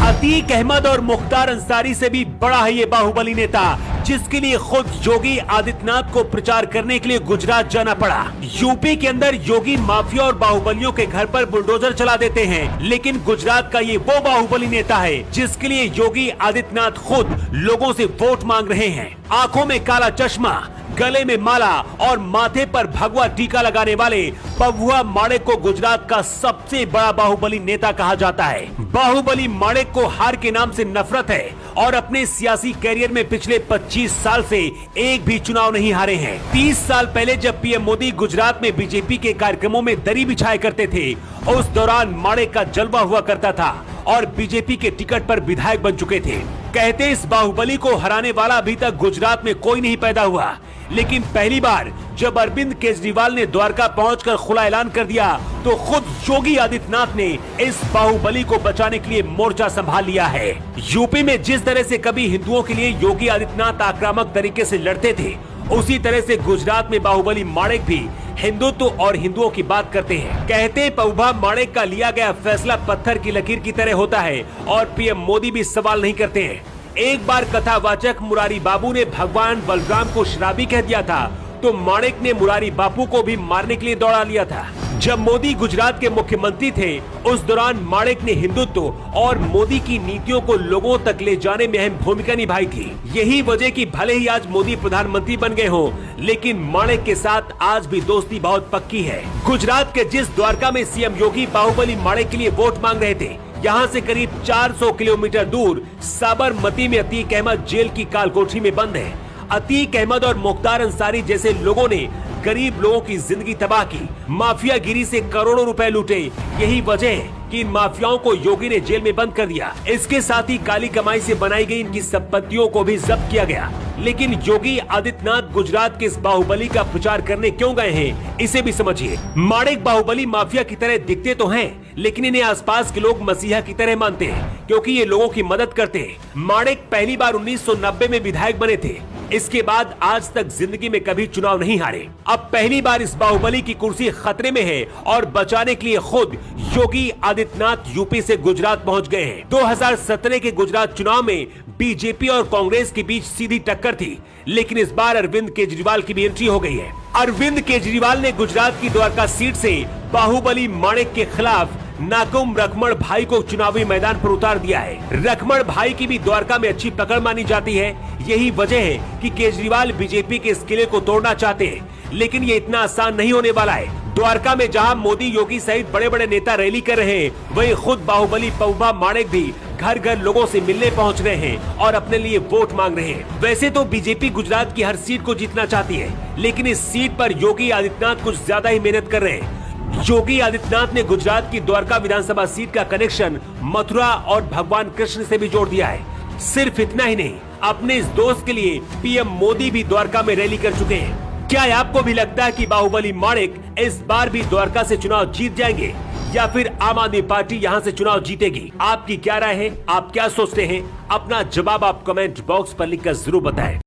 अतीक अहमद और मुख्तार अंसारी से भी बड़ा है ये बाहुबली नेता, जिसके लिए खुद योगी आदित्यनाथ को प्रचार करने के लिए गुजरात जाना पड़ा। यूपी के अंदर योगी माफिया और बाहुबलियों के घर पर बुलडोजर चला देते हैं, लेकिन गुजरात का ये वो बाहुबली नेता है जिसके लिए योगी आदित्यनाथ खुद लोगों से वोट मांग रहे हैं। आंखों में काला चश्मा, गले में माला और माथे पर भगवा टीका लगाने वाले पभुआ माणेक को गुजरात का सबसे बड़ा बाहुबली नेता कहा जाता है। बाहुबली माणेक को हार के नाम से नफरत है और अपने सियासी कैरियर में पिछले 25 साल से एक भी चुनाव नहीं हारे हैं। 30 साल पहले जब पीएम मोदी गुजरात में बीजेपी के कार्यक्रमों में दरी बिछाया करते थे, उस दौरान माणेक का जलवा हुआ करता था और बीजेपी के टिकट पर विधायक बन चुके थे। कहते इस बाहुबली को हराने वाला अभी तक गुजरात में कोई नहीं पैदा हुआ, लेकिन पहली बार जब अरविंद केजरीवाल ने द्वारका पहुंचकर खुला ऐलान कर दिया तो खुद योगी आदित्यनाथ ने इस बाहुबली को बचाने के लिए मोर्चा संभाल लिया है। यूपी में जिस तरह से कभी हिंदुओं के लिए योगी आदित्यनाथ आक्रामक तरीके से लड़ते थे, उसी तरह से गुजरात में बाहुबली माणेक भी हिंदुत्व और हिंदुओं की बात करते हैं। कहते पभुआ माणेक का लिया गया फैसला पत्थर की लकीर की तरह होता है और पीएम मोदी भी सवाल नहीं करते हैं। एक बार कथावाचक मुरारी बाबू ने भगवान बलराम को शराबी कह दिया था तो माणेक ने मुरारी बापू को भी मारने के लिए दौड़ा लिया था। जब मोदी गुजरात के मुख्यमंत्री थे, उस दौरान माणेक ने हिंदुत्व और मोदी की नीतियों को लोगों तक ले जाने में अहम भूमिका निभाई थी। यही वजह कि भले ही आज मोदी प्रधानमंत्री बन गए हों, लेकिन माणेक के साथ आज भी दोस्ती बहुत पक्की है। गुजरात के जिस द्वारका में सीएम योगी बाहुबली माणेक के लिए वोट मांग रहे थे, यहाँ से करीब 400 किलोमीटर दूर साबरमती में अतीक अहमद जेल की कालकोठरी में बंद है। अतीक अहमद और मुख्तार अंसारी जैसे लोगों ने गरीब लोगों की जिंदगी तबाह की, माफियागिरी से करोड़ों रुपए लूटे। यही वजह है कि इन माफियाओं को योगी ने जेल में बंद कर दिया। इसके साथ ही काली कमाई से बनाई गई इनकी संपत्तियों को भी जब्त किया गया। लेकिन योगी आदित्यनाथ गुजरात के इस बाहुबली का प्रचार करने क्यों गए हैं, इसे भी समझिए। माणेक बाहुबली माफिया की तरह दिखते तो हैं, लेकिन इन्हें आसपास के लोग मसीहा की तरह मानते हैं, क्योंकि ये लोगों की मदद करते हैं। माणेक पहली बार 1990 में विधायक बने थे। इसके बाद आज तक जिंदगी में कभी चुनाव नहीं हारे। अब पहली बार इस बाहुबली की कुर्सी खतरे में है और बचाने के लिए खुद योगी आदित्यनाथ यूपी से गुजरात पहुंच गए हैं। 2017 के गुजरात चुनाव में बीजेपी और कांग्रेस के बीच सीधी टक्कर थी, लेकिन इस बार अरविंद केजरीवाल की भी एंट्री हो गई है। अरविंद केजरीवाल ने गुजरात की द्वारका सीट से बाहुबली माणेक के खिलाफ नाकुम रखमण भाई को चुनावी मैदान पर उतार दिया है। रखमण भाई की भी द्वारका में अच्छी पकड़ मानी जाती है। यही वजह है कि केजरीवाल बीजेपी के इस किले को तोड़ना चाहते हैं, लेकिन ये इतना आसान नहीं होने वाला है। द्वारका में जहां मोदी योगी सहित बड़े बड़े नेता रैली कर रहे हैं, वहीं खुद बाहुबली पभुआ माणेक भी घर घर लोगों से मिलने पहुंच रहे हैं और अपने लिए वोट मांग रहे हैं। वैसे तो बीजेपी गुजरात की हर सीट को जीतना चाहती है, लेकिन इस सीट पर योगी आदित्यनाथ कुछ ज्यादा ही मेहनत कर रहे हैं। योगी आदित्यनाथ ने गुजरात की द्वारका विधानसभा सीट का कनेक्शन मथुरा और भगवान कृष्ण से भी जोड़ दिया है। सिर्फ इतना ही नहीं, अपने इस दोस्त के लिए पीएम मोदी भी द्वारका में रैली कर चुके हैं। क्या आपको भी लगता है कि बाहुबली माणेक इस बार भी द्वारका से चुनाव जीत जाएंगे या फिर आम आदमी पार्टी यहां से चुनाव जीतेगी? आपकी क्या राय है? आप क्या सोचते हैं? अपना जवाब आप कमेंट बॉक्स पर लिखकर जरूर बताएं।